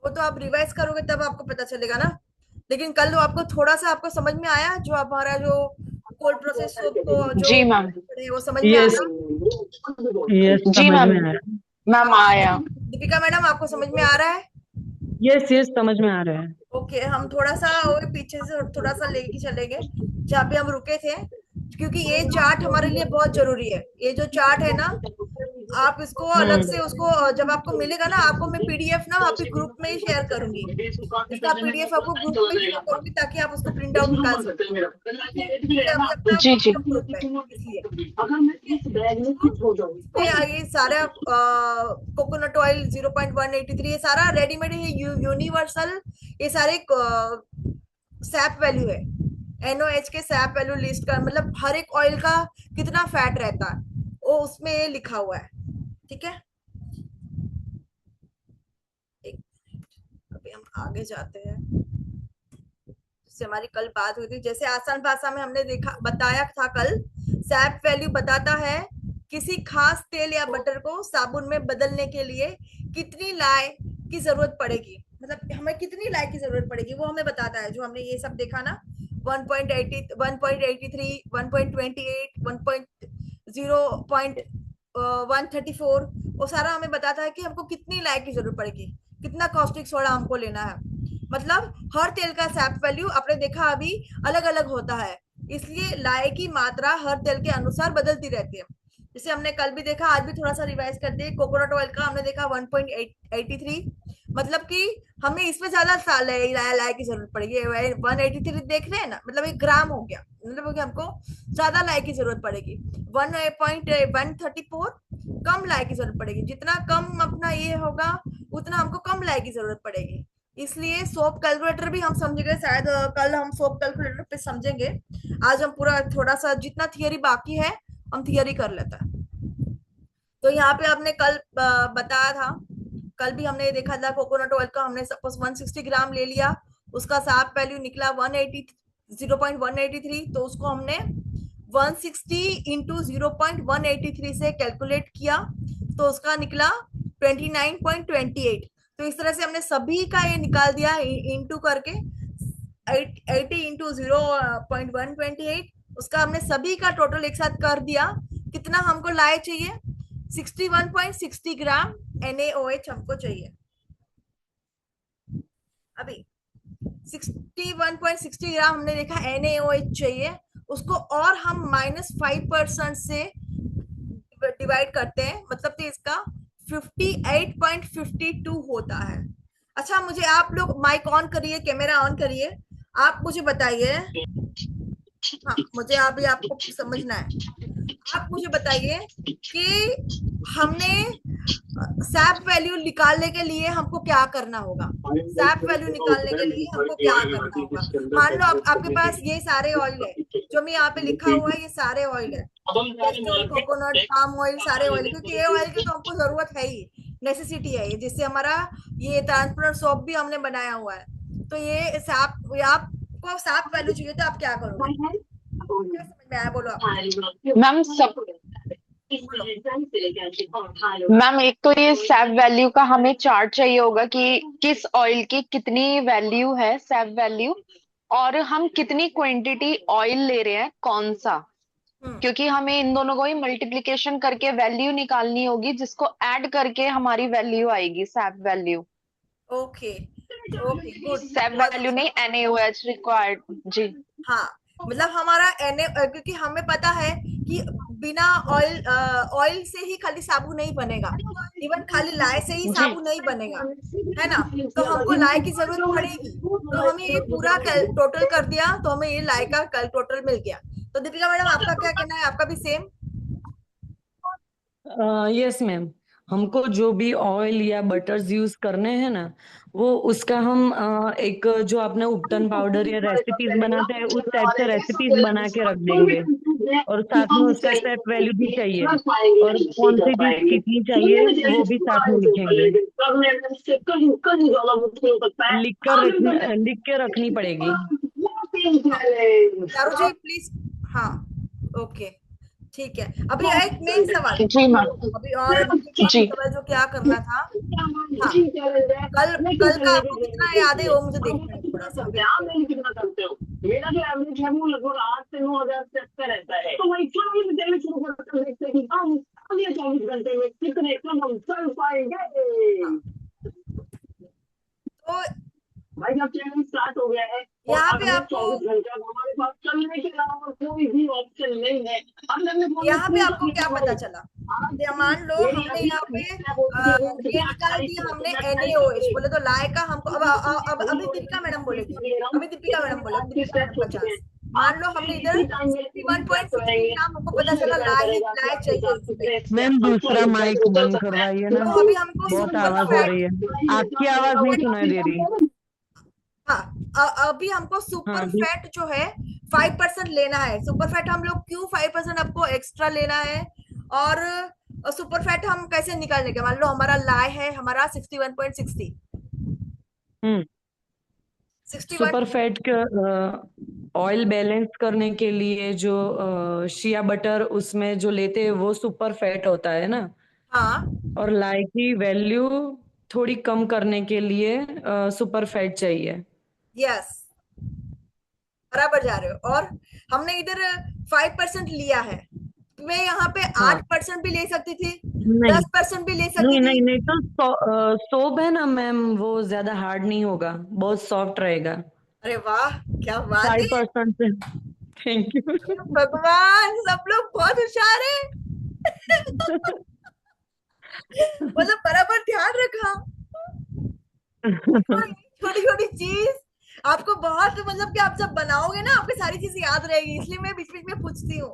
वो तो आप रिवाइज करोगे तब आपको पता चलेगा ना। लेकिन कल वो आपको थोड़ा सा आपको समझ में आया, जो हमारा जो कोल्ड प्रोसेस सोप को जो जी मैम। है, वो समझ में यस, आया। यस जी समझ मैम। में आया। मैम हाँ, आया। दीपिका मैडम आपको समझ में आ रहा है? यस यस समझ में आ रहा है। ओके, हम थोड़ा सा और पीछे से थोड़ा सा लेके चलेंगे जहाँ पे हम रुके थे, क्योंकि ये चार्ट हमारे लिए बहुत जरूरी है। ये जो चार्ट है ना, आप इसको अलग से उसको जब आपको मिलेगा ना, आपको मैं पीडीएफ ना आपके ग्रुप में ही शेयर करूंगी। इसका पीडीएफ आपको ग्रुप में शेयर करूंगी ताकि आप उसको प्रिंट आउट निकाल सको। ये अभी अपना जी जी। व्हाट्सएप ग्रुप है इसलिए। तो इसमें ये सारा कोकोनट ऑयल 0.183 ये सारा रेडीमेड है, यूनिवर्सल। ये सारे सैप वैल्यू है, एनओएच के सैप वैल्यू लिस्ट का मतलब हर एक ऑयल का कितना फैट रहता है वो उसमें ये लिखा हुआ है। ठीक है, एक अभी हम आगे जाते हैं। जिससे हमारी कल बात हुई थी, जैसे आसान भाषा में हमने देखा बताया था कल, सैप वैल्यू बताता है किसी खास तेल या बटर को साबुन में बदलने के लिए कितनी लाए की जरूरत पड़ेगी, मतलब हमें कितनी लाए की जरूरत पड़ेगी वो हमें बताता है। जो हमने ये सब देखा ना, 1.80 1.83 1.28 1.0.134, वो सारा हमें बताता है कि हमको कितनी लाए की जरूरत पड़ेगी, कितना कॉस्टिक सोडा हमको लेना है। मतलब हर तेल का सैप वैल्यू आपने देखा अभी अलग अलग होता है, इसलिए लाए की मात्रा हर तेल के अनुसार बदलती रहती है। जैसे हमने कल भी देखा, आज भी थोड़ा सा रिवाइज करते हैं। कोकोनट ऑयल का हमने देखा 1.83, मतलब कि हमें इसमें ज्यादा लाए की जरूरत पड़ेगी। 183 देख रहे हैं ना, मतलब 1 ग्राम हो गया, मतलब कि हमको ज्यादा लाए की जरूरत पड़ेगी। 1.134 कम लाए की जरूरत पड़ेगी, जितना कम अपना ये होगा उतना हमको कम लाए की जरूरत पड़ेगी। इसलिए सोप कैलकुलेटर भी हम समझेंगे शायद, कल हम सोप कैलकुलेटर पे समझेंगे। आज हम पूरा थोड़ा सा जितना थियरी बाकी है हम थियरी कर लेते हैं। तो यहाँ पे आपने कल बताया था, कल भी हमने देखा था कोकोनट ऑयल का, हमने सपोज 160 ग्राम ले लिया, उसका साफ वैल्यू निकला 180 0.183, तो उसको हमने 160 इंटू 0.183 से कैलकुलेट किया, तो उसका निकला 29.28। तो इस तरह से हमने सभी का ये निकाल दिया इंटू करके, 80 इंटू 0.128, उसका हमने सभी का टोटल एक साथ कर दिया। कितना हमको लाए चाहिए? 61.60 ग्राम NaOH हमको चाहिए अभी। 61.60 ग्राम हमने देखा NaOH चाहिए, उसको और हम -5% से डिवाइड करते हैं, मतलब तो इसका 58.52 होता है। अच्छा, मुझे आप लोग माइक ऑन करिए, कैमरा ऑन करिए, आप मुझे बताइए। हाँ, मुझे अभी आपको समझना है। आप मुझे बताइए कि हमने सैप वैल्यू निकालने के लिए हमको क्या करना होगा। सैप वैल्यू निकालने के लिए हमको क्या करना होगा? मान लो आपके पास ये सारे ऑयल है, जो मैं यहाँ पे लिखा हुआ है, ये सारे ऑयल है, कैस्ट्रोल, कोकोनट, पाम ऑयल, सारे ऑयल, क्योंकि ये ऑयल की तो हमको जरूरत है ही, नेसेसिटी है ये, जिससे हमारा ये ट्रांसपेरेंट सोप भी हमने बनाया हुआ है। तो ये सैप, आपको सैप वैल्यू चाहिए तो आप क्या करोगे? क्या समझ में आया, बोलो आप मुझे। मैम सब। बोलो। मैम एक तो ये सैप वैल्यू का हमें चार्ट चाहिए होगा कि किस ऑयल की कितनी वैल्यू है, सैप वैल्यू, और हम कितनी क्वांटिटी ऑयल ले रहे हैं, कौन सा। हम्म। क्योंकि हमें इन दोनों को ही मल्टीप्लिकेशन करके वैल्यू निकालनी होगी, जिसको ऐड करके हमारी वैल्यू आएगी, SAP value. Okay, okay, good, SAP बहुत वैल्यू अच्छा। नहीं, NaOH रिक्वायर्ड। जी। हाँ, मतलब हमारा क्योंकि हमें पता है कि बिना ऑयल ऑयल से ही खाली साबुन नहीं बनेगा, इवन खाली लाए से ही जी। साबुन नहीं बनेगा, है ना। तो हमको लाए की जरूरत पड़ेगी, तो हमें ये पूरा टोटल कर दिया, तो हमें ये लाए का कल टोटल मिल गया। तो दीपिका मैडम आपका क्या कहना है? आपका भी सेम? यस मैम, हमको जो भी ऑयल या बटर्स यूज करने हैं ना, वो उसका हम एक जो आपने उपटन पाउडर या रेसिपीज बनाते हैं उस टाइप से रेसिपीज बना के रख देंगे। और साथ में उसका सेट वैल्यू भी चाहिए, और क्वांटिटीज कितनी चाहिए वो भी साथ में लिखेंगे। लिख के रखनी पड़ेगी। हाँ, चारू जी प्लीज। हाँ, ओके, ठीक है। अभी एक मेन सवाल, जी मैम। अभी और मुझे मेन जी। सवाल जो क्या करना था, हाँ, कल कल का आपको कितना याद है वो मुझे देखना है थोड़ा सा अभी। आप नहीं कितना करते हो? मेरा जो एवरेज है वो लगभग 8 से 9 हज़ार स्टेप का रहता है। तो वही 24 घंटे शुरू करते हैं, देखते हैं कि हम अगले 24 घंटे में कितने कदम चल पाएंगे। तो भाई जब चैलेंज स्टार्ट हो गया है और यहाँ पे अगले आपको 24 घंटे अब हमारे पास चलने के अलावा कोई भी ऑप्शन नहीं है। अब हमने बोला यहाँ पे प्रूव आपको कर क्या दिया पता भाई। चला? आज ये मान लो मेरी हमने अभी यहाँ पे मैं बोलती हूँ कि ये मैं निकाल 28 दिया हमने मैं 28 NaOH से बोले तो लाए का हमको अब अभी दीपिका मैडम बोलेगी। अभी दीपिका मैडम बोले, अब 30 दीपिका मैडम स्टेप्स हो का चुके हैं। चांस। मान लो आपके हमने इधर इसी टाइम में पूरी स्टेप्स 61.60 रहेंगे, ग्राम हमको पता उसमें चला डिपेंड लाए करेगा कि लाए आपके चाहिए साथ उसमें। कितने मैम स्टेप्स दूसरा चल माइक बंद सकते हैं। करवाइए ना, तो अभी हमको बहुत सुपर आवाज आ फैट, रही है, आपकी आवाज नहीं सुनाई दे रही। हाँ, अभी हमको सुपर हाँ फैट जो है 5% लेना है। सुपर फैट हम लोग क्यों 5% आपको एक्स्ट्रा लेना है? और सुपर फैट हम कैसे निकालने का? मान लो हमारा लाए है हमारा 61.60, हम्म 61। सुपर फैट ऑयल बैलेंस करने के लिए जो शिया बटर उसमें जो लेते हैं वो सुपर फैट होता है ना, हाँ, और लाई की वैल्यू थोड़ी कम करने के लिए सुपर फैट चाहिए। यस, बराबर जा रहे हो। और हमने इधर 5% लिया है। मैं यहाँ पे हाँ 8% भी ले सकती थी, नहीं 10% भी ले सकती नहीं थी। नहीं नहीं, तो सोप है ना मैम, वो ज्यादा हार्ड नहीं होगा, बहुत सॉफ्ट रहेगा। अरे वाह, क्या बात है! 5% से। Thank you. भगवान, सब लोग बहुत होशियार है। मतलब बराबर ध्यान रखा। छोटी छोटी चीज आपको बहुत, मतलब कि आप जब बनाओगे ना आपको सारी चीजें याद रहेगी, इसलिए मैं बीच बीच में पूछती हूँ।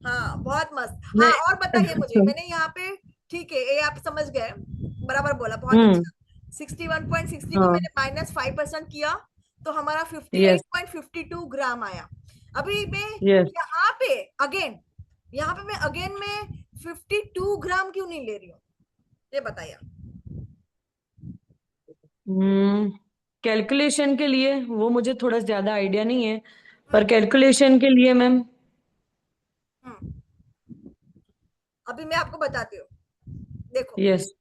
हाँ, बहुत मस्त। हाँ, और बताइए मुझे, नहीं। मैंने यहाँ पे, ठीक है ये आप समझ गए, बराबर बोला, बहुत हम्म। अच्छा। 61.60 को हाँ। मैंने -5% किया तो हमारा यस 58.52 ग्राम आया। अभी मैं यस। यहाँ पे अगेन, यहाँ पे मैं अगेन में 52 ग्राम क्यों नहीं ले रही हूँ, ये बताइए। कैलकुलेशन के लिए, वो मुझे थोड़ा ज्यादा आइडिया नहीं है, पर कैलकुलेशन के लिए मैम। हम्म, अभी मैं आपको बताती हूँ, देखो। यस।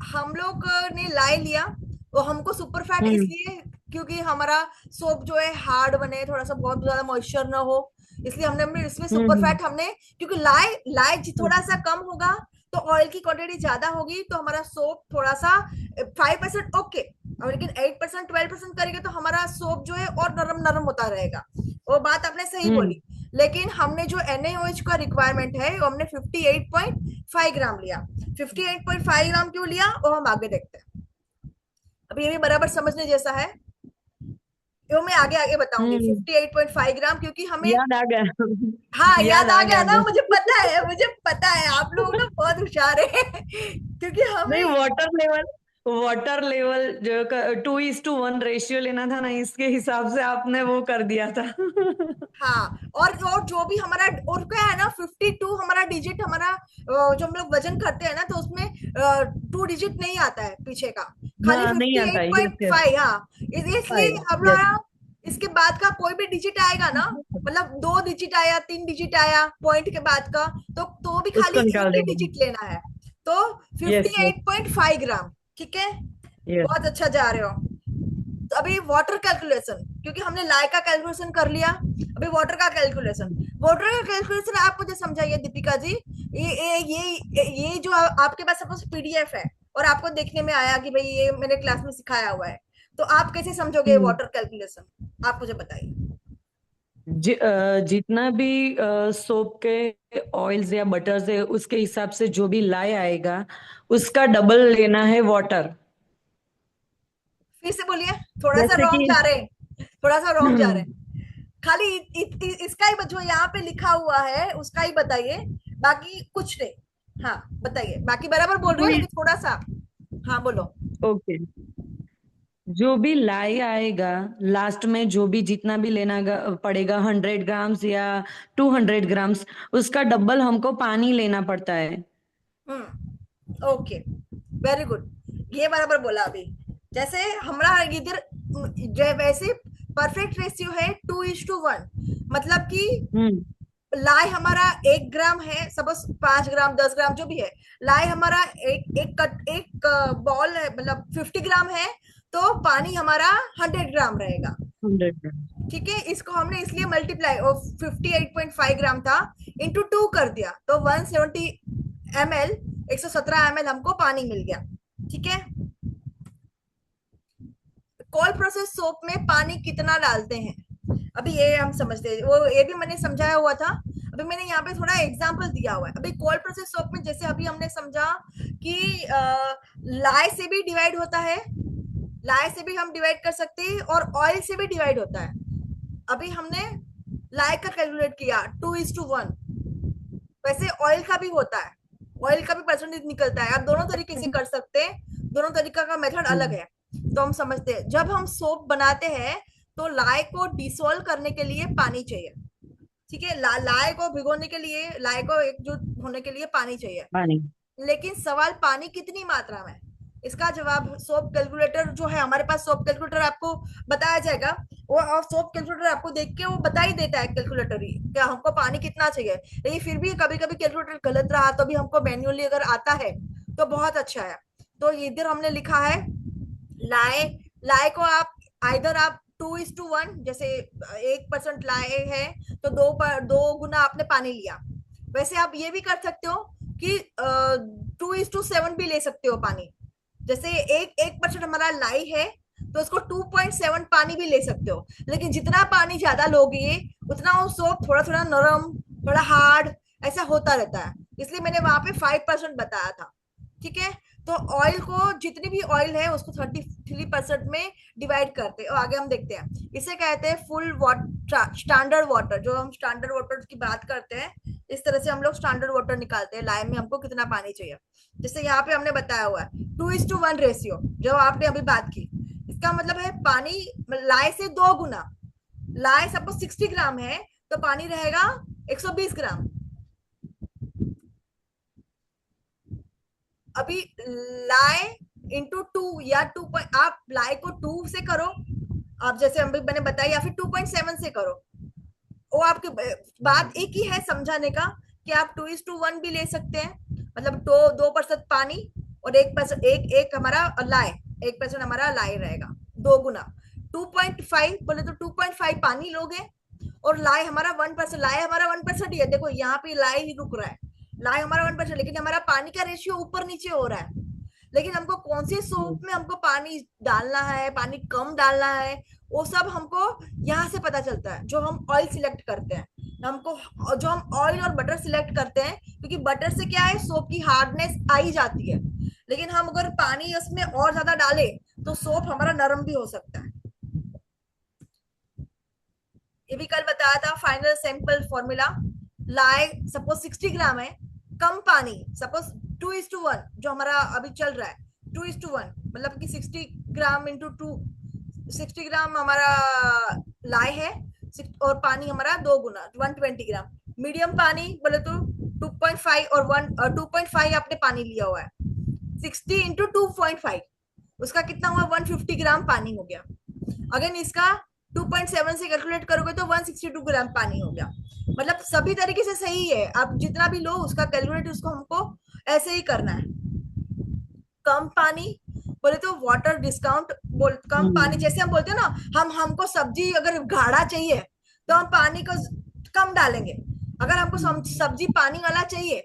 हम लोग ने लाई लिया, वो हमको सुपर फैट हम्म इसलिए क्योंकि हमारा सोप जो है हार्ड बने, थोड़ा सा बहुत ज्यादा मॉइस्चर ना हो, इसलिए हमने इसमें सुपर हम्म फैट हमने, क्योंकि लाई लाई थोड़ा सा कम होगा तो ऑयल की क्वांटिटी ज्यादा होगी तो हमारा सोप थोड़ा सा 5% ओके, और लेकिन 8% 12% करेंगे तो हमारा सोप जो है और नरम नरम होता रहेगा। वो बात आपने सही हम्म बोली। लेकिन हमने जो NaOH का रिक्वायरमेंट है वो हमने 58.5 ग्राम लिया। 58.5 ग्राम क्यों लिया वो हम आगे देखते हैं। अभी ये भी बराबर समझने जैसा है, वो मैं आगे आगे बताऊंगी। हम्म 58.5 ग्राम क्योंकि हमें, याद आ गया। हाँ याद याद आ आ गया गया ना, बस। मुझे पता है, मुझे पता है आप लोग ना बहुत होशियार है। क्योंकि नहीं, हमें, वाटर लेवल जो 2:1 रेशियो लेना था ना, इसके हिसाब से आपने वो कर दिया था। हाँ, और जो भी हमारा, और क्या है ना, 52 हमारा डिजिट, हमारा जो हम लोग वजन करते हैं ना तो उसमें 2 डिजिट नहीं आता है पीछे का, खाली हाँ नहीं आता है। Yes yes. 58.5। हाँ, इसलिए 5। यस। हमारा इसके बाद का कोई भी डिजिट आएगा ना, मतलब 2 डिजिट आया, 3 डिजिट आया पॉइंट के बाद का, तो भी खाली उसको एक निकाल ही देंगे। डिजिट लेना है। तो यस यस 58.5 ग्राम, ठीक है, यस। बहुत अच्छा जा रहे हो। तो अभी वाटर कैलकुलेशन, क्योंकि हमने लाय का कैलकुलेशन कर लिया, अभी वाटर का कैलकुलेशन आप मुझे समझाइए दीपिका जी। ये जो आपके पास सपोज PDF है और आपको देखने में आया कि भाई ये मैंने क्लास में सिखाया हुआ है, तो आप कैसे समझोगे हम्म वाटर कैलकुलेशन, आप मुझे बताइए। जितना भी सोप के ऑयल्स या बटर्स है उसके हिसाब से जो भी लाए आएगा उसका डबल लेना है वाटर। फिर से बोलिए, थोड़ा सा जैसे रॉन्ग कि जा रहे हैं, थोड़ा सा रॉन्ग जा रहे हैं। खाली इसका ही जो यहाँ पे लिखा हुआ है उसका ही बताइए, बाकी कुछ नहीं। हाँ बताइए, बाकी बराबर बोल रहे हो लेकिन थोड़ा सा, हाँ बोलो। ओके, जो भी लाई आएगा लास्ट में, जो भी जितना भी लेना पड़ेगा, 100 ग्राम्स या 200 ग्राम्स, उसका डबल हमको पानी लेना पड़ता है। ओके, वेरी गुड, ये बराबर बोला अभी। जैसे हमारा इधर जो वैसे परफेक्ट रेशियो है 2:1, मतलब कि हम्म लाई हमारा 1 ग्राम है, सपोज 5 ग्राम 10 ग्राम जो भी है, लाई हमारा एक बॉल है, मतलब 50 ग्राम है, तो पानी हमारा 100 ग्राम रहेगा। 100। ठीक है, इसको हमने इसलिए मल्टीप्लाई, और 58.5 ग्राम था, इंटू 2 कर दिया, तो 170 ml, 117 ml हमको पानी मिल गया। ठीक है, कोल्ड प्रोसेस सोप में पानी कितना डालते हैं, अभी ये हम समझते हैं, वो ये भी मैंने समझाया हुआ था, अभी मैंने यहाँ पे थोड़ा एग्जांपल दिया हुआ है। अभी कोल्ड प्रोसेस सोप में जैसे अभी हमने समझा कि लाई से भी डिवाइड होता है, लाई से भी हम डिवाइड कर सकते हैं, और ऑयल से भी डिवाइड होता है। अभी हमने लाई का कैलकुलेट किया 2:1, वैसे ऑयल का भी होता है, ऑयल का भी परसेंटेज निकलता है। आप दोनों तरीके से कर सकते हैं, दोनों तरीका का मेथड अलग है। तो हम समझते हैं, जब हम सोप बनाते हैं तो लाई को डिसॉल्व करने के लिए पानी चाहिए। ठीक है, लाई को भिगोने के लिए, लाई को एकजुट होने के लिए पानी चाहिए। पानी। लेकिन सवाल पानी कितनी मात्रा में, इसका जवाब सोप कैलकुलेटर जो है हमारे पास, सोप कैलकुलेटर आपको बताया जाएगा, वो और सोप कैलकुलेटर आपको देख के वो बता ही देता है, कैलकुलेटर ही क्या हमको पानी कितना चाहिए। लेकिन फिर भी कभी कभी कैलकुलेटर गलत रहा तो भी हमको मैन्युअली अगर आता है तो बहुत अच्छा है। तो इधर हमने लिखा है लाए, लाए को आप आइदर आप 2:1, जैसे 1% लाए है तो 2 गुना आपने पानी लिया। वैसे आप ये भी कर सकते हो कि 2:7 भी ले सकते हो पानी, जैसे 1% हमारा लाई है तो उसको 2.7 पानी भी ले सकते हो। लेकिन जितना पानी ज्यादा लोगे उतना वो सोप थोड़ा थोड़ा नरम, थोड़ा हार्ड ऐसा होता रहता है, इसलिए मैंने वहां पे 5% बताया था। ठीक है, तो ऑयल को, जितनी भी ऑयल है उसको 33% में डिवाइड करते हैं। और आगे हम देखते हैं, इसे कहते हैं फुल वाटर, स्टैंडर्ड वाटर। जो हम स्टैंडर्ड वाटर की बात करते हैं, इस तरह से हम लोग स्टैंडर्ड वाटर निकालते हैं, लाइन में हमको कितना पानी चाहिए। जैसे यहाँ पे हमने बताया हुआ है 2:1 रेशियो, जो आपने अभी बात की, इसका मतलब है पानी लाए से 2 गुना। लाए सपोज 60 ग्राम है तो पानी रहेगा 120 ग्राम। अभी लाए इंटू 2 या 2, आप लाए को 2 से करो, आप जैसे अभी मैंने बताया, या फिर 2.7 से करो, वो आपकी बात एक ही है समझाने का, कि आप 2:1 भी ले सकते हैं, मतलब 2% पानी और 1% एक हमारा लाए, 1% हमारा लाए रहेगा, 2 गुना 2.5 बोले तो 2.5 पानी लोगे, और लाए हमारा 1%, लाए हमारा 1% ही है। देखो यहाँ पे लाए ही रुक रहा है, लाए हमारा 1%, लेकिन हमारा पानी का रेशियो ऊपर नीचे हो रहा है। लेकिन हमको कौन सी सोप में हमको पानी डालना है, पानी कम डालना है, वो सब हमको यहाँ से पता चलता है। जो हम ऑयल सिलेक्ट करते हैं, हमको जो हम ऑयल और बटर सिलेक्ट करते हैं, क्योंकि बटर से क्या है, सोप की हार्डनेस आई जाती है। लेकिन हम अगर पानी उसमें और ज्यादा डाले तो सोप हमारा नरम भी हो सकता है। ये भी कल बताया था, फाइनल सैंपल फॉर्मूला। लाए सपोज 60 ग्राम है, कम पानी, सपोज 2:1 जो हमारा अभी चल रहा है, 2:1 मतलब कि 60 ग्राम इंटू 2, 60 ग्राम हमारा लाए है, और पानी हमारा 2 गुना 120 ग्राम। मीडियम पानी बोले तो 2.5 और 2.5 आपने पानी लिया हुआ है, 60 इंटू 2.5 उसका कितना हुआ, 150 ग्राम पानी हो गया। अगर इसका 2.7 से कैलकुलेट करोगे तो 162 ग्राम पानी हो गया। मतलब सभी तरीके से सही है, आप जितना भी लो उसका कैलकुलेट, उसको हमको ऐसे ही करना है। कम पानी बोले तो वाटर डिस्काउंट, कम पानी, जैसे हम बोलते हैं ना, हमको सब्जी अगर गाढ़ा चाहिए तो हम पानी को कम डालेंगे। अगर हमको सब्जी पानी वाला चाहिए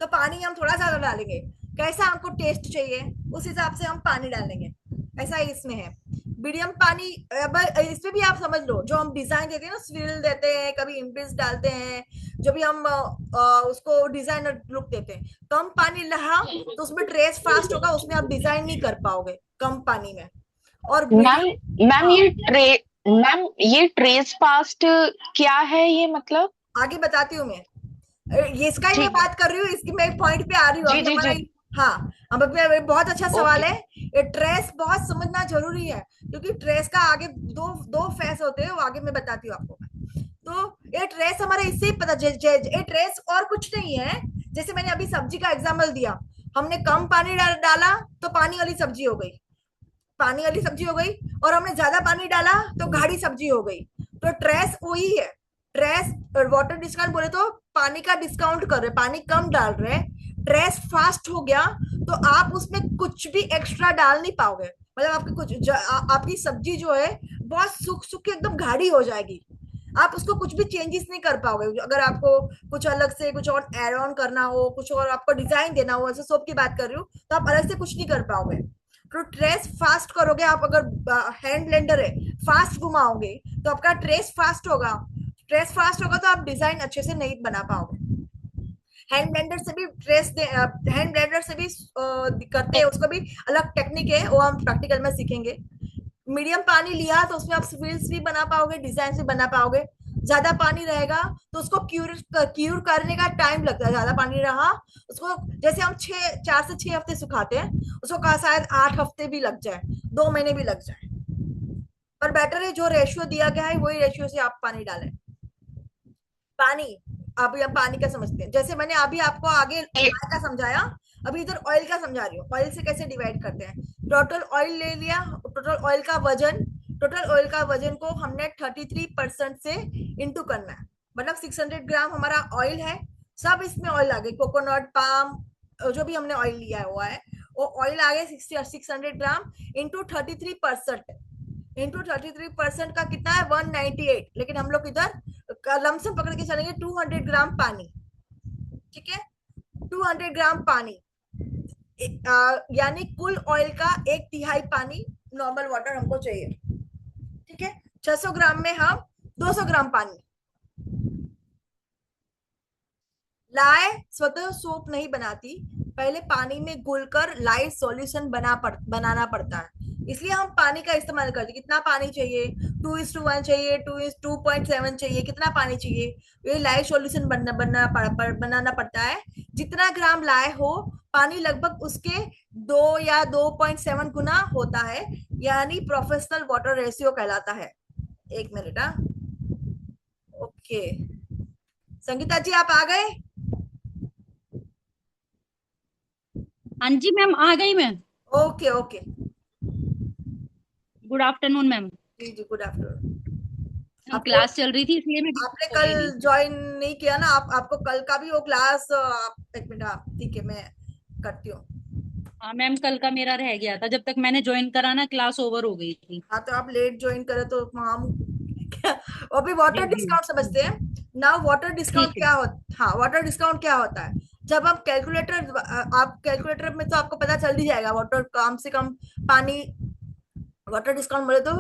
तो पानी हम थोड़ा ज्यादा डालेंगे। कैसा हमको टेस्ट चाहिए उस हिसाब से हम पानी डालेंगे, ऐसा ही इसमें है। मीडियम पानी, इसमें भी आप समझ लो, जो हम डिजाइन देते हैं ना, स्विरल देते हैं, कभी इम्प्रेस डालते हैं, जो भी हम उसको डिजाइनर लुक देते हैं। कम पानी रहा तो उसमें ट्रेस फास्ट होगा, उसमें आप डिजाइन नहीं कर पाओगे कम पानी में। और मैम मैम ये ट्रेस पास्ट क्या है, ये मतलब? आगे बताती हूँ मैं, ये इसका ही मैं ठीक है। बात कर रही हूँ, इसकी मैं एक पॉइंट पे आ रही हूँ। जी अब जी हमारा, जी। हाँ, अब बहुत अच्छा सवाल ओके। है। ये ट्रेस बहुत समझना जरूरी है, क्योंकि ट्रेस का आगे दो दो फेस होते हैं, वो आगे मैं बताती हूँ आपको। तो ये ट्रेस हमारा इससे ही पता, ये ट्रेस और कुछ नहीं है। जैसे मैंने अभी सब्जी का एग्जाम्पल दिया, हमने कम पानी डाला तो पानी वाली सब्जी हो गई, पानी वाली सब्जी हो गई, और हमने ज्यादा पानी डाला तो गाढ़ी सब्जी हो गई। तो ट्रेस वही है, ट्रेस वाटर डिस्काउंट बोले तो पानी का डिस्काउंट कर रहे, पानी कम डाल रहे, ट्रेस फास्ट हो गया तो आप उसमें कुछ भी एक्स्ट्रा डाल नहीं पाओगे। मतलब आपकी आपकी सब्जी जो है बहुत सूख सूख के एकदम गाढ़ी हो जाएगी, आप उसको कुछ भी चेंजेस नहीं कर पाओगे। अगर आपको कुछ अलग से कुछ और एड ऑन करना हो, कुछ और आपको डिजाइन देना हो, ऐसे सोप की बात कर रही हूँ, तो आप अलग से कुछ नहीं कर पाओगे। तो ट्रेस फास्ट करोगे आप, अगर हैंड ब्लेंडर है फास्ट घुमाओगे तो आपका ट्रेस फास्ट होगा, ट्रेस फास्ट होगा तो आप डिजाइन अच्छे से नहीं बना पाओगे। हैंड ब्लेंडर से भी हैंड ब्लेंडर से भी करते हैं, उसको भी अलग टेक्निक है, वो हम प्रैक्टिकल में सीखेंगे। मीडियम पानी लिया तो उसमें आप व्हील्स भी बना पाओगे, डिजाइन भी बना पाओगे। ज्यादा पानी रहेगा तो उसको क्यूर करने का टाइम लगता है, ज्यादा पानी रहा उसको, जैसे हम 4 से 6 हफ्ते सुखाते हैं, उसको कहा शायद 8 हफ्ते भी लग जाए, 2 महीने भी लग जाए। पर बेटर है जो रेशियो दिया गया है वही रेशियो से आप पानी डालें। पानी, अभी हम पानी का समझते हैं, जैसे मैंने अभी आपको आगे oil का समझाया, अभी इधर ऑयल का समझा रही हूँ। ऑयल से कैसे डिवाइड करते हैं, टोटल ऑयल ले लिया, टोटल ऑयल का वजन, टोटल ऑयल का वजन को हमने 33% से इंटू करना है, मतलब 600 ग्राम हमारा ऑयल है, सब इसमें ऑयल आ गए, कोकोनट पाम जो भी हमने ऑयल लिया हुआ है वो ऑयल आ गए 600 ग्राम इंटू 33%, इंटू 33% का कितना है 198, लेकिन हम लोग इधर लमसम पकड़ के चलेंगे 200 ग्राम पानी, ठीक है, 200 ग्राम पानी, यानी कुल ऑयल का 1/3 पानी नॉर्मल वाटर हमको चाहिए, ठीक है। 600 ग्राम में हम 200 ग्राम पानी, लाए स्वतः सोप नहीं बनाती, पहले पानी में घुलकर लाइट सॉल्यूशन बनाना पड़ता है, इसलिए हम पानी का इस्तेमाल करते हैं। कितना पानी चाहिए, 2:1 चाहिए, 2:7 चाहिए, कितना पानी चाहिए, ये लाइट सॉल्यूशन बनाना पड़ता है। जितना ग्राम लाए हो पानी लगभग उसके 2 या 2.7 गुना होता है, यानी प्रोफेशनल वाटर रेशियो कहलाता है। 1 मिनट, हाँ, ओके, संगीता जी आप आ गए? हाँ जी मैम, आ गई मैं। Okay okay, good afternoon ma'am. जी जी, गुड आफ्टरनून। क्लास चल रही थी इसलिए मैं आपने हो गई कल थी। ज्वाइन नहीं किया ना, आपको कल का भी वो क्लास, एक मिनट, हाँ ठीक है, मैं करती हूँ। हाँ मैम, कल का मेरा रह गया था, जब तक मैंने ज्वाइन करा ना क्लास ओवर हो गई थी। हाँ तो आप लेट ज्वाइन करे तो हम अभी जी वाटर जी डिस्काउंट समझते हैं ना। वाटर डिस्काउंट ठीक है। क्या होता, हाँ वाटर डिस्काउंट क्या होता है, जब हम कैलकुलेटर, आप कैलकुलेटर में तो आपको पता चल ही जाएगा वाटर कम से कम पानी, वाटर डिस्काउंट बोले तो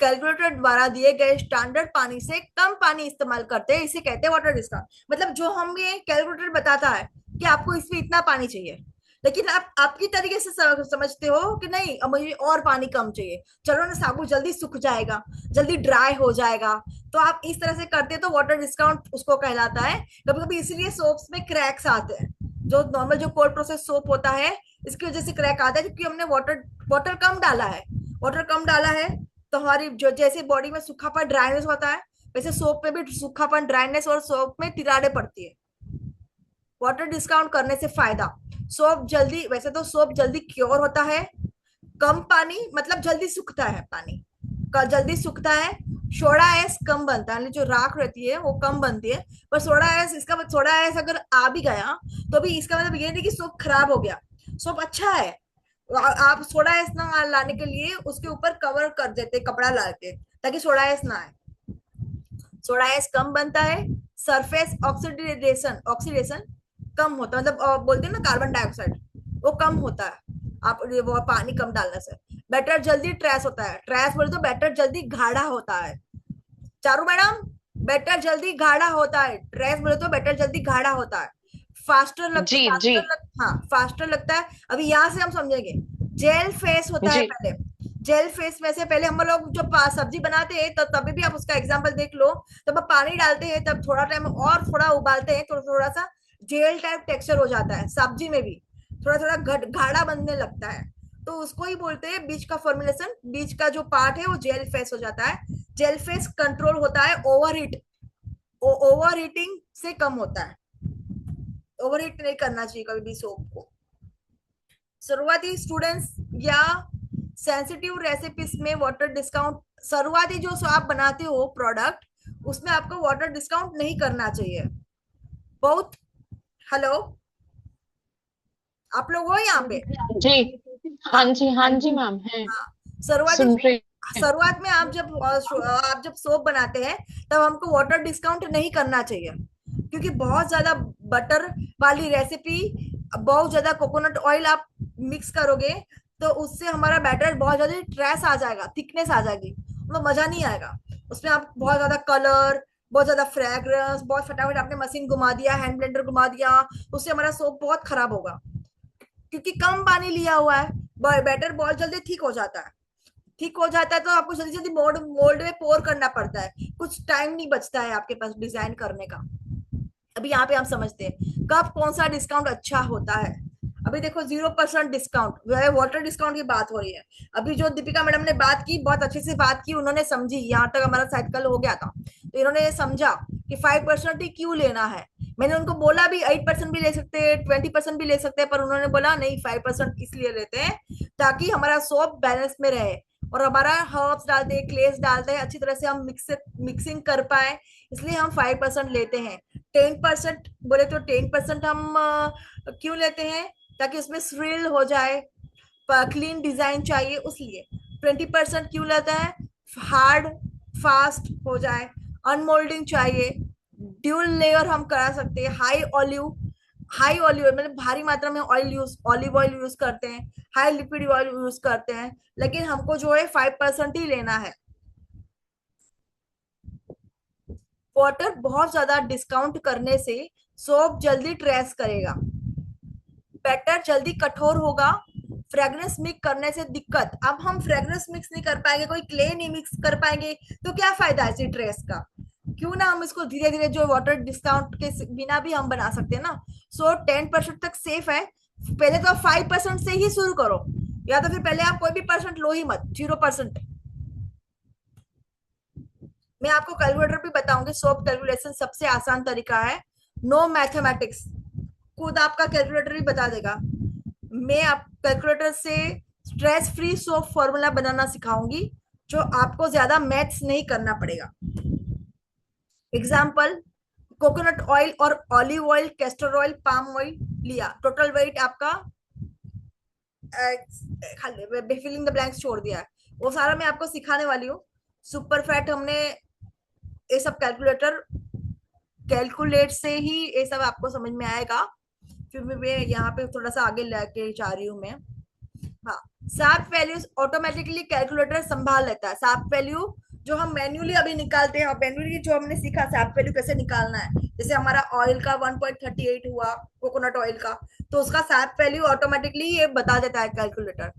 कैलकुलेटर द्वारा दिए गए स्टैंडर्ड पानी से कम पानी इस्तेमाल करते हैं, इसे कहते हैं वाटर डिस्काउंट। मतलब जो हमें कैलकुलेटर बताता है कि आपको इसमें इतना पानी चाहिए, लेकिन आप आपकी तरीके से समझते हो कि नहीं अब मुझे और पानी कम चाहिए, चलो ना साबुन जल्दी सूख जाएगा, जल्दी ड्राई हो जाएगा, तो आप इस तरह से करते हैं, तो वाटर डिस्काउंट उसको कहलाता है। कभी कभी इसीलिए सोप्स में क्रैक्स आते हैं, जो नॉर्मल जो कोल्ड प्रोसेस सोप होता है इसकी वजह से क्रैक आता है, क्योंकि हमने वाटर वाटर कम डाला है, वाटर कम डाला है तो हमारी जो जैसे बॉडी में सूखापन ड्राइनेस होता है, वैसे सोप में भी सूखापन ड्राइनेस और सोप में तिराड़े पड़ती है। वाटर डिस्काउंट करने से फायदा, सोप जल्दी, वैसे तो सोप जल्दी क्योर होता है, कम पानी मतलब जल्दी सूखता है, पानी का जल्दी सूखता है, सोडा एस कम बनता है, जो राख रहती है वो कम बनती है, पर सोडा एस, इसका सोडा एस अगर आ भी गया तो भी इसका मतलब ये नहीं कि सोप खराब हो गया, सोप अच्छा है। आप सोडा एस ना लाने के लिए उसके ऊपर कवर कर देते कपड़ा ला के, ताकि सोडा एस ना आए। सोडा एस कम बनता है, सरफेस ऑक्सीडेशन ऑक्सीडेशन कम होता है, मतलब बोलते हैं ना कार्बन डाइऑक्साइड, वो कम होता है आप वो पानी कम डालने से। बैटर जल्दी ट्रेस होता है, ट्रेस बोले तो बैटर जल्दी गाढ़ा होता है। चारू मैडम, बैटर जल्दी गाढ़ा होता है, ट्रेस बोले तो बैटर जल्दी गाढ़ा होता है। जी जी हाँ फास्टर लगता है। अभी यहाँ से हम समझेंगे, जेल फेस होता है जी पहले, जेल फेस में से पहले हम लोग जब सब्जी बनाते हैं तो तभी भी आप उसका एग्जांपल देख लो, तब आप पानी डालते हैं, तब थोड़ा टाइम और थोड़ा उबालते हैं, थोड़ा थोड़ा सा जेल टाइप टेक्सचर हो जाता है, सब्जी में भी थोड़ा थोड़ा गाढ़ा बनने लगता है, तो उसको ही बोलते हैं बीच का फॉर्मुलेशन, बीच का जो पार्ट है वो जेल फेस हो जाता है। जेल फेस कंट्रोल होता है ओवरहीट, ओवर हीटिंग से कम होता है, ओवर हीट नहीं करना चाहिए कभी भी सोप को। शुरुआती स्टूडेंट्स या सेंसिटिव रेसिपीज में वाटर डिस्काउंट, शुरुआती जो आप बनाते हो प्रोडक्ट उसमें आपको वाटर डिस्काउंट नहीं करना चाहिए। बहुत। हेलो, आप लोग हो यहाँ पे? जी। हाँ। हाँ जी, हाँ जी मैम है। हाँ। शुरुआती सुन रही। शुरुआत में आप जब सोप बनाते हैं तब हमको वाटर डिस्काउंट नहीं करना चाहिए, क्योंकि बहुत ज्यादा बटर वाली रेसिपी, बहुत ज्यादा कोकोनट ऑयल आप मिक्स करोगे तो उससे हमारा बैटर बहुत ज्यादा ट्रेस आ जाएगा, थिकनेस आ जाएगी, मतलब मजा नहीं आएगा। उसमें आप बहुत ज्यादा कलर, बहुत ज्यादा फ्रेग्रेंस, बहुत फटाफट आपने मशीन घुमा दिया, हैंड ब्लेंडर घुमा दिया, उससे हमारा सोप बहुत खराब होगा, क्योंकि कम पानी लिया हुआ है। बैटर बहुत जल्दी ठीक हो जाता है। ठीक हो जाता है तो आपको जल्दी जल्दी मोल्ड मोल्ड में पोर करना पड़ता है, कुछ टाइम नहीं बचता है आपके पास डिजाइन करने का। अभी यहाँ पे हम समझते हैं कब कौन सा डिस्काउंट अच्छा होता है। अभी देखो 0% डिस्काउंट, वाटर डिस्काउंट की बात हो रही है। अभी जो दीपिका मैडम ने बात की, बहुत अच्छे से बात की, उन्होंने समझी, यहाँ तक हमारा शायद कल हो गया था, तो इन्होंने समझा कि 5% ही क्यों लेना है। मैंने उनको बोला भी 8% भी ले सकते हैं, 20% भी ले सकते हैं, पर उन्होंने बोला नहीं 5% इसलिए लेते हैं ताकि हमारा सोप बैलेंस में रहे, और हमारा हर्ब्स डालते हैं, क्लेस डालते हैं, अच्छी तरह से हम मिक्सिंग कर पाए, इसलिए हम 5% लेते हैं। 10% बोले तो 10% हम क्यों लेते हैं, ताकि उसमें स्विल हो जाए, क्लीन डिजाइन चाहिए उसलिए। 20% क्यों लेता है, हार्ड फास्ट हो जाए, अनमोल्डिंग चाहिए, ड्यूल लेयर हम करा सकते हैं, हाई ऑलिव मतलब भारी मात्रा में ऑलिव ऑयल यूज करते हैं, हाई लिपिड ऑयल यूज करते हैं, लेकिन हमको जो है 5% ही लेना है। वाटर बहुत ज्यादा डिस्काउंट करने से सोप जल्दी ट्रेस करेगा, बैटर जल्दी कठोर होगा, फ्रेग्रेंस मिक्स करने से दिक्कत। अब हम फ्रेग्रेंस मिक्स नहीं कर पाएंगे, कोई क्ले नहीं मिक्स कर पाएंगे, तो क्या फायदा है इसी ट्रेस का। क्यों ना हम इसको धीरे धीरे जो वाटर डिस्काउंट के बिना भी हम बना सकते हैं ना। सो 10% तक सेफ है। पहले तो 5% से ही शुरू करो, या तो फिर पहले आप कोई भी परसेंट लो ही मत, 0%। मैं आपको कैलकुलेटर भी बताऊंगी, सोप कैलकुलेशन सबसे आसान तरीका है, नो मैथमेटिक्स, खुद आपका कैलकुलेटर ही बता देगा। मैं आप कैलकुलेटर से स्ट्रेस फ्री सोप फॉर्मूला बनाना सिखाऊंगी, जो आपको ज्यादा मैथ्स नहीं करना पड़ेगा। एग्जाम्पल, कोकोनट ऑयल और olive oil, castor oil, palm oil लिया, टोटल वेट आपका, फिलिंग द ब्लैंक्स छोड़ दिया है, वो सारा मैं आपको सिखाने वाली हूँ। सुपर फैट हमने, ये सब कैलकुलेट से ही ये सब आपको समझ में आएगा। फिर मैं यहाँ पे थोड़ा सा आगे लेके जा रही हूँ मैं। हाँ, सैप वैल्यूज ऑटोमेटिकली कैलकुलेटर संभाल लेता है। सैप वैल्यू जो हम मैन्युअली अभी निकालते हैं, मैन्युअली जो हमने सीखा सैप वैल्यू कैसे निकालना है, जैसे हमारा ऑयल का 1.38 हुआ, कोकोनट ऑयल का, तो उसका सैप वैल्यू ऑटोमेटिकली ये बता देता है कैलकुलेटर।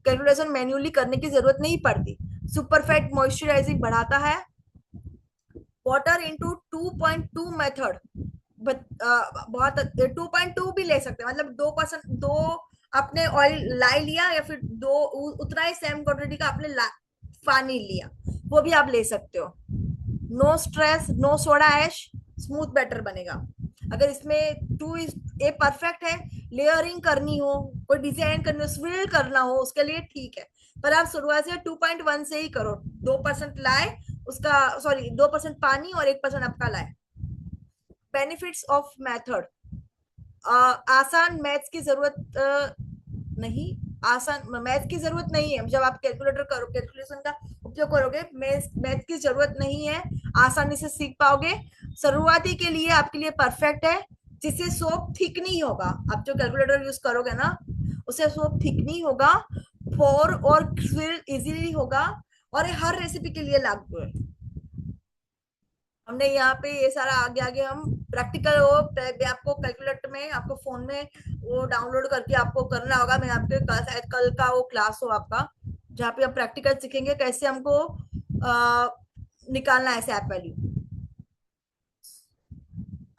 कैलकुलेशन मैन्युअली करने की जरूरत नहीं पड़ती। सुपरफैट मॉइस्चराइजिंग बढ़ाता है। वाटर इंटू 2.2 मेथड, बहुत 2.2 भी ले सकते हैं, मतलब 2%, दो आपने ऑयल लाई लिया, या फिर दो उतना ही सेम क्वांटिटी का आपने पानी लिया, वो भी आप ले सकते हो। No stress, no soda ash, smooth batter बनेगा। अगर इसमें टू ए परफेक्ट है, लेयरिंग करनी हो, कोई डिजाइन करनी हो, स्विल करना हो, उसके लिए ठीक है, पर आप शुरुआत से 2.1 से ही करो। 2% लाए उसका, सॉरी 2% पानी और 1% आपका लाए। बेनिफिट्स ऑफ मेथड, आसान मैथ्स की जरूरत नहीं, आसान मैथ की जरूरत नहीं है। जब आप कैलकुलेशन का उपयोग करोगे, मैथ की जरूरत नहीं है, आसानी से सीख पाओगे। शुरुआती के लिए आपके लिए परफेक्ट है, जिससे सोप थिक नहीं होगा। आप जो कैलकुलेटर यूज करोगे ना, उससे सोप थिक नहीं होगा, पोर और फिल इजीली होगा, और ये हर रेसिपी के लिए लागू है। हमने यहाँ पे ये सारा आगे आगे हम प्रैक्टिकल, वो आपको कैलकुलेटर में, आपको फोन में वो डाउनलोड करके आपको करना होगा। मैं आपके शायद कल का वो क्लास हो आपका, जहाँ पे हम प्रैक्टिकल सीखेंगे कैसे हमको निकालना है सैप वैल्यू।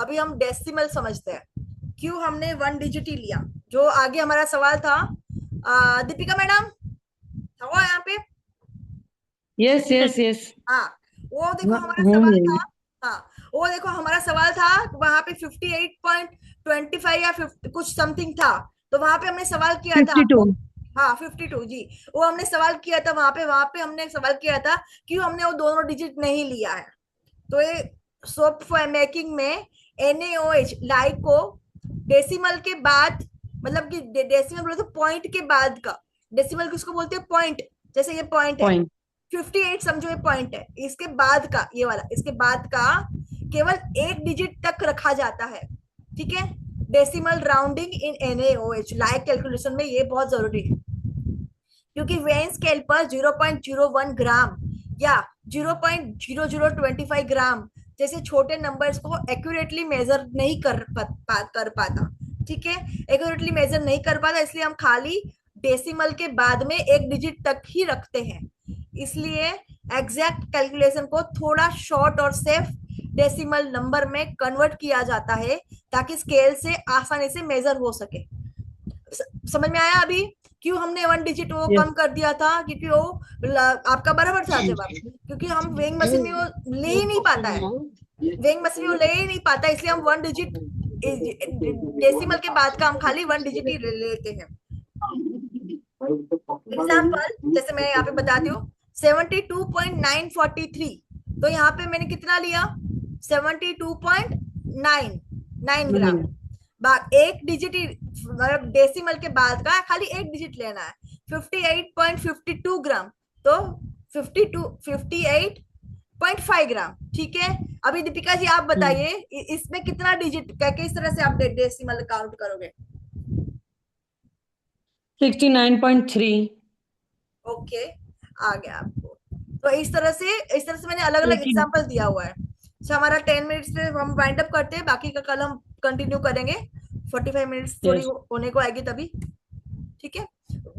अभी हम डेसिमल समझते हैं, क्यों हमने 1 डिजिट ही लिया। जो आगे हमारा सवाल था, दीपिका मैडम हुआ यहाँ पे? Yes yes yes. हाँ, वो देखो हमारा हूँ सवाल मैं। था। हाँ, वो देखो हमारा सवाल था, वहां पे 58.25 या 50 कुछ समथिंग था, तो वहां पे हमने सवाल किया था 52। आपको। हाँ 52 जी, वो हमने सवाल किया था वहां पे हमने सवाल किया था क्यों हमने वो दोनों डिजिट नहीं लिया है। तो ये सोप मेकिंग में NaOH लाई को डेसिमल के बाद, मतलब कि डेसिमल बोले तो पॉइंट के बाद का, डेसिमल किसको बोलते हैं, पॉइंट। जैसे ये पॉइंट है, पॉइंट। 58 समझो ये पॉइंट है, इसके बाद का ये वाला, इसके बाद का केवल एक डिजिट तक रखा जाता है, ठीक है। डेसिमल राउंडिंग इन NaOH लाइक कैलकुलेशन में ये बहुत जरूरी है, क्योंकि वेन स्केल पर 0.01 ग्राम या 0.0025 ग्राम जैसे छोटे नंबर्स को एक्यूरेटली मेजर नहीं कर पाता, ठीक है, एक्यूरेटली मेजर नहीं कर पाता, इसलिए हम खाली डेसिमल के बाद में एक डिजिट तक ही रखते हैं। इसलिए एग्जैक्ट कैलकुलेशन को थोड़ा शॉर्ट और सेफ डेसिमल नंबर में कन्वर्ट किया जाता है, ताकि स्केल से आसानी से मेजर हो सके। समझ में आया अभी क्यों हमने 1 डिजिट वो Yes. कम कर दिया था, क्योंकि वो आपका बराबर था जवाब, क्योंकि हम वेइंग मशीन में वो ले ही नहीं पाता है, वेइंग मशीन में वो ले ही नहीं पाता, इसलिए हम 1 डिजिट डेसिमल के बाद का हम खाली 1 डिजिट ही लेते हैं। एग्जाम्पल जैसे मैं यहाँ पे बताती हूँ 72.943, तो यहाँ पे मैंने कितना लिया, 72.99 ग्राम। एक डिजिट ही, मतलब डेसिमल के बाद का खाली एक डिजिट लेना है, 58.52 ग्राम, तो 58.5 ग्राम, ठीक है। अभी दीपिका जी आप बताइए इसमें कितना डिजिट, किस तरह से आप डेसिमल काउंट करोगे। 69.3। ओके, आ गया आपको। तो इस तरह से मैंने अलग अलग एग्जांपल दिया हुआ है। तो हमारा 10 मिनट्स से हम वाइंड अप करते हैं, बाकी का कल हम कंटिन्यू करेंगे, 45 मिनट्स थोड़ी होने को आएगी तभी, ठीक है।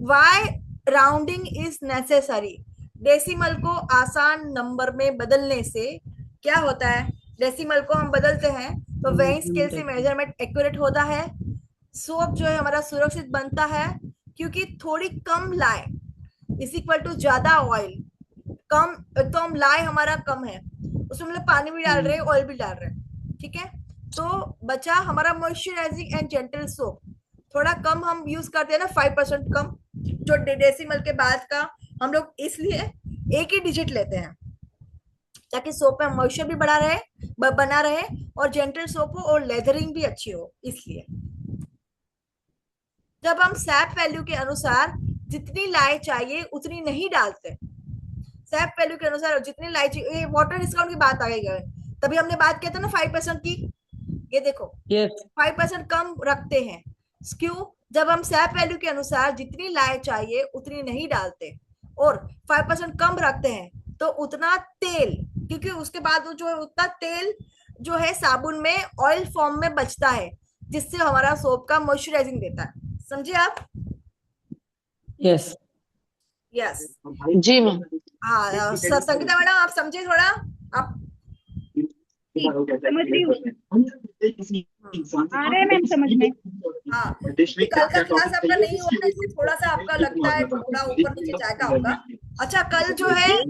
Why rounding is necessary, decimal को आसान नंबर में बदलने से क्या होता है, डेसिमल को हम बदलते हैं तो वेइंग स्केल से मेजरमेंट एक्यूरेट होता है, सोप जो है हमारा सुरक्षित बनता है, क्योंकि थोड़ी कम लाए इज इक्वल टू ज्यादा ऑयल, कम तो हम लाए हमारा कम है, उसमें हम लोग पानी भी डाल रहे हैं, ऑयल भी डाल रहे हैं, ठीक है। तो बचा हमारा मॉइस्चराइजिंग एंड जेंटल सोप, थोड़ा कम हम यूज करते हैं ना, 5% कम, जो डेसिमल के बाद का हम लोग इसलिए एक ही डिजिट लेते हैं, ताकि सोप में मॉइस्चर भी बना रहे और जेंटल सोप हो और लेदरिंग भी अच्छी हो। इसलिए जब हम सैप वैल्यू के अनुसार जितनी लाई चाहिए उतनी नहीं डालते, सैप वैल्यू के अनुसार जितनी लाई चाहिए, वाटर डिस्काउंट की बात आ गई है, तभी हमने बात किया था ना 5% की, ये देखो यस 5% कम रखते हैं, क्यों, जब हम सैप वैल्यू के अनुसार जितनी लाई चाहिए उतनी नहीं डालते और 5% कम रखते हैं, तो उतना तेल, क्योंकि उसके बाद जो है उतना तेल जो है साबुन में ऑयल फॉर्म में बचता है, जिससे हमारा सोप का मॉइस्चराइजिंग देता है। समझे आप। यस यस जी मैम। हाँ संगीता मैडम आप समझे थोड़ा, आप समझ रही हूँ, आ रहा है मैम समझ में। हाँ, कल का क्लास आपका नहीं हुआ ना, इसलिए थोड़ा सा आपका लगता है थोड़ा ऊपर नीचे जाएगा होगा। अच्छा कल जो है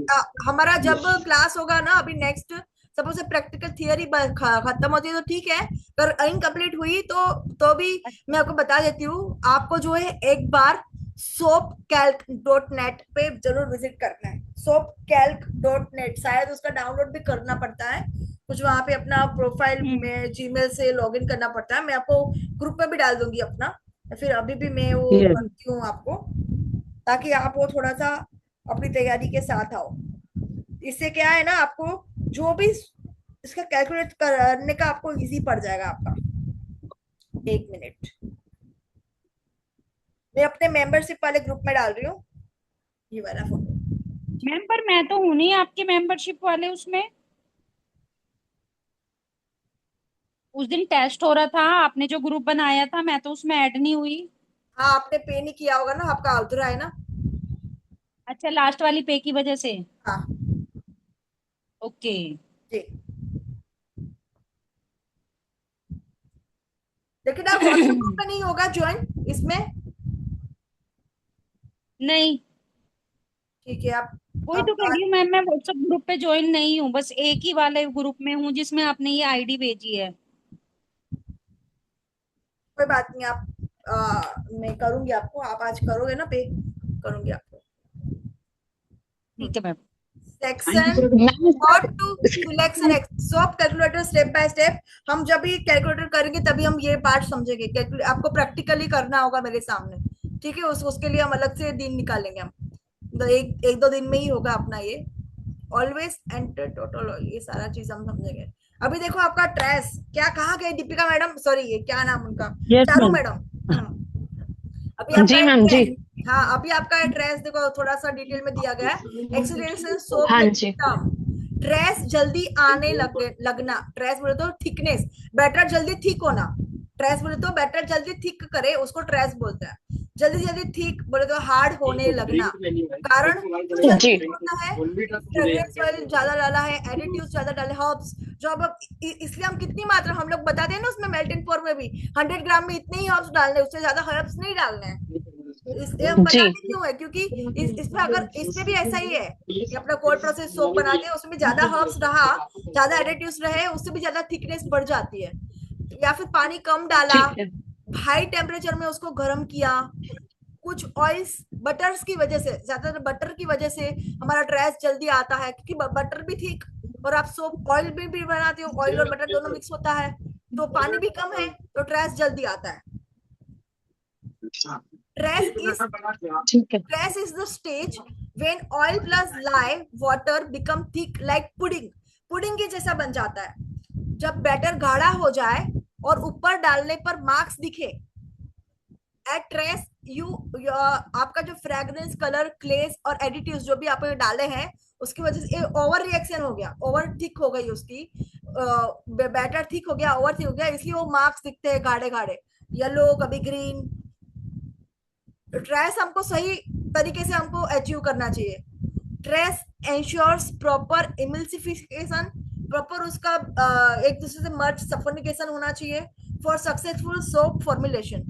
हमारा जब क्लास होगा ना, अभी नेक्स्ट सपोज से प्रैक्टिकल थियरी खत्म होती है तो ठीक है, पर इनकम्प्लीट हुई तो भी मैं आपको बता देती हूँ, आपको जो है एक बार soapcalc.net पे जरूर विजिट करना है। soapcalc.net शायद उसका डाउनलोड भी करना पड़ता है कुछ, वहां पे अपना प्रोफाइल में जीमेल से लॉगिन करना पड़ता है, मैं आपको ग्रुप में भी डाल दूंगी अपना, या फिर अभी भी मैं वो यस करती हूँ आपको, ताकि आप वो थोड़ा सा अपनी तैयारी के साथ आओ। इससे क्या है ना, आपको जो भी इसका कैलकुलेट करने का आपको इजी पड़ जाएगा आपका। 1 मिनट, मैं अपने मेंबरशिप वाले ग्रुप में डाल रही हूँ ये वाला फोटो। मैम पर मैं तो हूं नहीं आपके मेंबरशिप वाले उसमें, उस दिन टेस्ट हो रहा था, आपने जो ग्रुप बनाया था मैं तो उसमें ऐड नहीं हुई। हाँ आपने पे नहीं किया होगा ना, आपका अधूरा है ना। अच्छा लास्ट वाली पे की वजह से। हाँ ओके। जी, लेकिन आप व्हाट्सएप ग्रुप में नहीं होगा ज्वाइन इसमें, नहीं ठीक है। आप वही तो कह रही हूँ मैम, मैं व्हाट्सएप ग्रुप पे ज्वाइन नहीं हूँ, बस एक ही वाले ग्रुप में हूँ जिसमें आपने ये आईडी भेजी है। कोई बात नहीं, आप मैं करूंगी आपको, आप आज करोगे ना पे, करूंगी आपको। ठीक है ma'am. Section ma'am how to selection soap calculator step by step. हम जब भी कैलकुलेटर करेंगे तभी हम ये पार्ट समझेंगे। आपको प्रैक्टिकली करना होगा मेरे सामने, ठीक है। उसके लिए हम अलग से दिन निकालेंगे हम, तो एक दो दिन में ही होगा अपना ये। ऑलवेज एंटर टोटल, ये सारा चीज हम समझेंगे। अभी देखो आपका ट्रेस क्या, कहाँ गई दीपिका मैडम, सॉरी ये क्या नाम उनका, यस चारू मैम। मैडम। अभी आपका जी मैम जी। हाँ, अभी आपका ट्रेस देखो थोड़ा सा डिटेल में दिया गया है। एक्सीलरेशन सोप हाँ में जी। टर्म, ट्रेस जल्दी आने लगना, ट्रेस बोले तो थिकनेस, बैटर जल्दी थिक होना। ट्रेस बोले तो बैटर जल्दी थिक करे, उसको ट्रेस बोलते हैं। जल्दी जल्दी थिक बोले तो हार्ड होने लगना। कारण क्यों जल्दी जी। थिक होता है? फ्रेग्रेंस ऑयल ज्यादा डाला है, एडिटिव्स ज्यादा डाले, हर्ब्स जो अब इसलिए हम कितनी मात्रा हम लोग बताते हैं ना उसमें मेल्ट इन पोर में भी 100 ग्राम में इतने ही हर्ब्स डालने, उससे ज्यादा हर्ब्स नहीं डालने हैं। इसलिए हम जी। बताते क्यों है, क्योंकि इसमें अगर इसमें भी ऐसा ही है कि अपना कोल्ड प्रोसेस सोप बनाते हैं, उसमें भी ज्यादा हर्ब्स रहा, ज्यादा एडिटिव्स रहे, उससे भी ज्यादा थिकनेस बढ़ जाती है। या फिर पानी कम डाला, ठीक है। हाई टेम्परेचर में उसको गर्म किया, कुछ ऑयल्स बटर्स की वजह से, ज्यादातर बटर की वजह से हमारा ट्रेस जल्दी आता है, क्योंकि बटर भी थिक और आप सोप ऑयल भी बनाते हो, ऑयल और बटर दोनों मिक्स होता है, तो पानी भी कम है तो ट्रेस जल्दी आता है। ट्रेस इज ठीक है। Press is the stage when oil plus lye water become thick like pudding. Pudding के जैसा बन जाता है जब बैटर गाढ़ा हो जाए और ऊपर डालने पर मार्क्स दिखे। एट ट्रेस आपका जो फ्रेग्रेंस, कलर, क्लेस और एडिटिव्स जो भी आपने डाले हैं उसकी वजह से ओवर रिएक्शन हो गया, ओवर थिक हो गई उसकी, बैटर थिक हो गया, ओवर थिक हो गया, इसलिए वो मार्क्स दिखते हैं गाढ़े गाढ़े, येलो, कभी ग्रीन। ट्रेस हमको सही तरीके से हमको अचीव करना चाहिए। Trace ensures proper emulsification, proper उसका एक दूसरे से मर्ज सफोनिकेशन होना चाहिए फॉर सक्सेसफुल सोप फॉर्मुलेशन।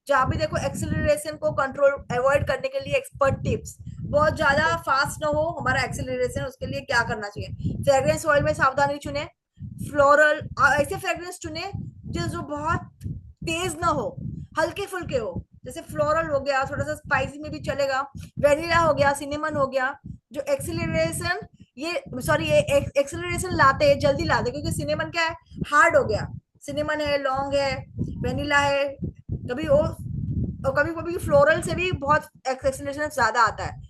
जहां भी देखो एक्सेलरेशन को कंट्रोल अवॉइड करने के लिए एक्सपर्ट टिप्स, बहुत ज्यादा फास्ट ना हो हमारा एक्सेलरेशन, उसके लिए क्या करना चाहिए? फ्रेग्रेंस ऑयल में सावधानी चुने, फ्लोरल ऐसे फ्रेग्रेंस चुने जो बहुत तेज ना हो, हल्के फुल्के हो, जैसे फ्लोरल हो गया, थोड़ा सा स्पाइसी में भी चलेगा, वेनिला हो गया, सिनेमन हो गया। जो एक्सेलरेशन ये सॉरी ये एक्सेलरेशन लाते हैं, जल्दी लाते, क्योंकि सिनेमन क्या है, हार्ड हो गया, सिनेमन है, लौंग है, वेनिला है, कभी वो, और कभी कभी फ्लोरल से भी बहुत एक्सेलरेशन ज्यादा आता है।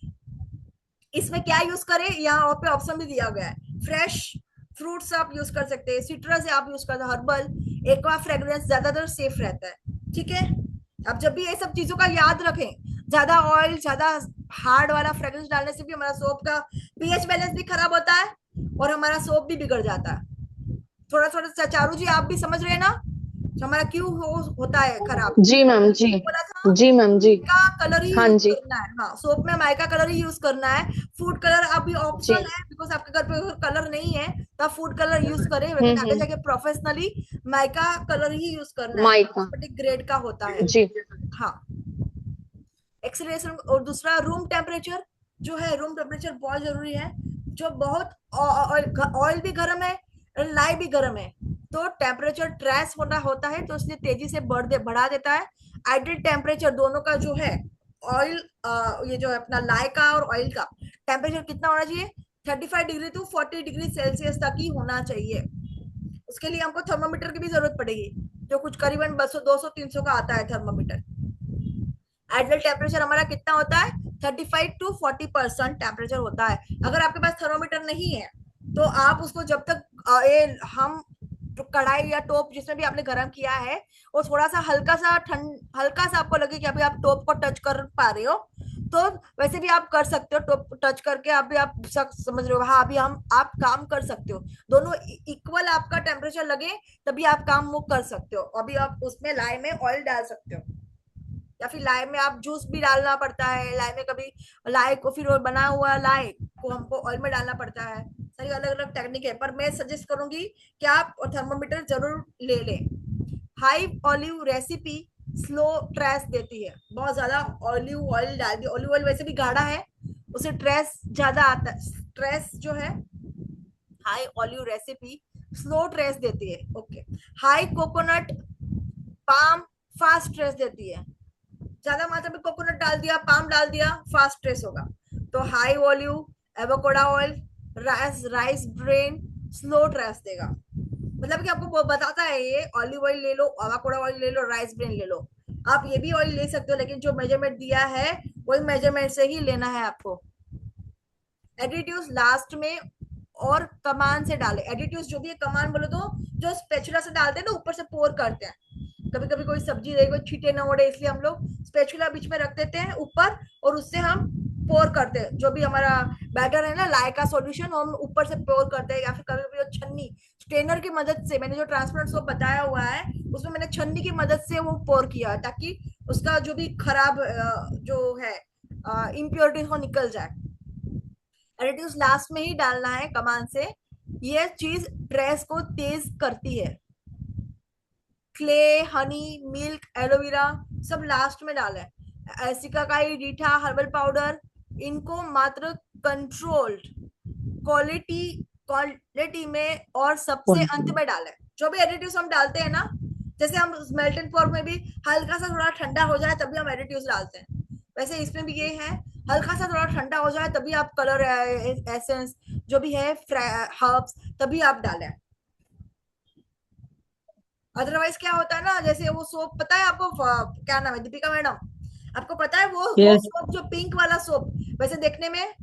इसमें क्या यूज करें, यहाँ पे ऑप्शन भी दिया गया है। फ्रेश फ्रूट्स आप यूज कर सकते हैं, सिट्रस आप यूज कर सकते हैं, हर्बल, एक्वा फ्रेग्रेंस ज्यादातर सेफ रहता है, ठीक है। अब जब भी ये सब चीजों का याद रखें, ज्यादा ऑयल, ज्यादा हार्ड वाला फ्रेग्रेंस डालने से भी हमारा सोप का पीएच बैलेंस भी खराब होता है और हमारा सोप भी बिगड़ जाता है। थोड़ा थोड़ा चारू जी आप भी समझ रहे हैं ना हमारा क्यों होता है खराब? जी मैम जी। बोला था जी मैम जी। का कलर ही हाँ यूज जी। करना है, हाँ सोप में माइका कलर ही यूज करना है। फूड कलर अभी जी। ऑप्शनल है, बिकॉज आपके घर पे अगर कलर नहीं है तो आप फूड कलर यूज करें, लेकिन आगे जाके प्रोफेशनली माइका कलर ही यूज करना है, माइका। कॉस्मेटिक ग्रेड का होता है। जी। हाँ, एक्सेलरेशन। और दूसरा रूम टेम्परेचर जो है, रूम टेम्परेचर बहुत जरूरी है। जो बहुत ऑयल भी गर्म है, लाई भी गर्म है, तो टेम्परेचर ट्रेस होना होता है, तो इसलिए तेजी से बढ़ा देता है। आइडियल टेम्परेचर दोनों का जो है, ऑयल ये जो है अपना लाई का और ऑयल का टेम्परेचर कितना होना चाहिए? 35 डिग्री टू 40 डिग्री सेल्सियस तक ही होना चाहिए। उसके लिए हमको थर्मोमीटर की भी जरूरत पड़ेगी, जो कुछ करीबन 200 200 300 का आता है थर्मोमीटर। आइडियल टेम्परेचर हमारा कितना होता है? 35 टू 40% टेम्परेचर होता है। अगर आपके पास थर्मोमीटर नहीं है तो आप उसको जब तक हम कढ़ाई या टोप जिसमें भी आपने गर्म किया है, वो थोड़ा सा हल्का सा आपको लगे कि अभी आप टोप को टच कर पा रहे हो, तो वैसे भी आप कर सकते हो, टोप टच करके अभी आप समझ रहे हो, हाँ अभी आप काम कर सकते हो। दोनों इक्वल आपका टेम्परेचर लगे तभी आप काम वो कर सकते हो। अभी आप उसमें लाई में ऑयल डाल सकते हो, या फिर लाई में आप जूस भी डालना पड़ता है, लाई में कभी लाई को फिर बना हुआ लाई को हमको ऑयल में डालना पड़ता है। सारी अलग अलग टेक्निक है, पर मैं सजेस्ट करूंगी कि आप थर्मोमीटर जरूर ले लें। High olive recipe slow trace देती है, बहुत ज्यादा ऑलिव ऑयल डाल दिया, ऑलिव ऑयल वैसे भी गाढ़ा है, उसे ट्रेस ज्यादा आता है। ट्रेस जो है high olive recipe slow trace देती है, okay. High coconut palm fast trace देती है, ज्यादा मात्रा में कोकोनट डाल दिया, पाम डाल दिया, फास्ट ट्रेस होगा। तो high volume avocado oil, rice bran, slow trace देगा। मतलब कि आपको वो बताता है ये ऑलिव ऑयल ले लो, एवोकाडो ऑयल ले लो, राइस ब्रेन ले लो। आप ये भी ऑयल ले सकते हो, लेकिन जो मेजरमेंट दिया है वही मेजरमेंट से ही लेना है आपको। एडिटिव्स लास्ट में और कमान से डाले। एडिटिव्स जो भी है, कमान बोलो तो जो स्पेचुला से डालते हैं ना, ऊपर से पोर करते हैं। कभी कभी कोई सब्जी रही, कोई छींटे न उड़े, इसलिए हम लोग स्पेचुला बीच में रख देते हैं ऊपर, और उससे हम पोर करते हैं। जो भी हमारा बैटर है ना, लाए का सॉल्यूशन, हम ऊपर से पोर करते हैं। या फिर कभी कभी छन्नी, स्ट्रेनर की मदद से, मैंने जो ट्रांसपेरेंट सोप बताया हुआ है उसमें मैंने छन्नी की मदद से वो पोर किया, ताकि उसका जो भी खराब जो है इम्प्योरिटीज वो निकल जाए। एडिटिव्स लास्ट में ही डालना है कमान से। ये चीज ड्रेस को तेज करती है। क्ले, हनी, मिल्क, एलोवेरा सब लास्ट में डाला है। सिकाकाई, रीठा, हर्बल पाउडर, इनको मात्र कंट्रोल्ड क्वालिटी क्वालिटी में और सबसे अंत में डाला है। जो भी एडिटिव्स हम डालते हैं ना, जैसे हम मेल्टेड फॉर्म में भी हल्का सा थोड़ा ठंडा हो जाए तभी हम एडिटिव्स डालते हैं, वैसे इसमें भी ये है, हल्का सा थोड़ा ठंडा हो जाए तभी आप कलर एसेंस जो भी है हर्ब्स तभी आप डालें। अदरवाइज क्या होता है ना, जैसे वो सोप पता है आपको, क्या नाम है दीपिका मैडम, आपको पता है वो यस। सोप जो पिंक वाला सोप, वैसे देखने में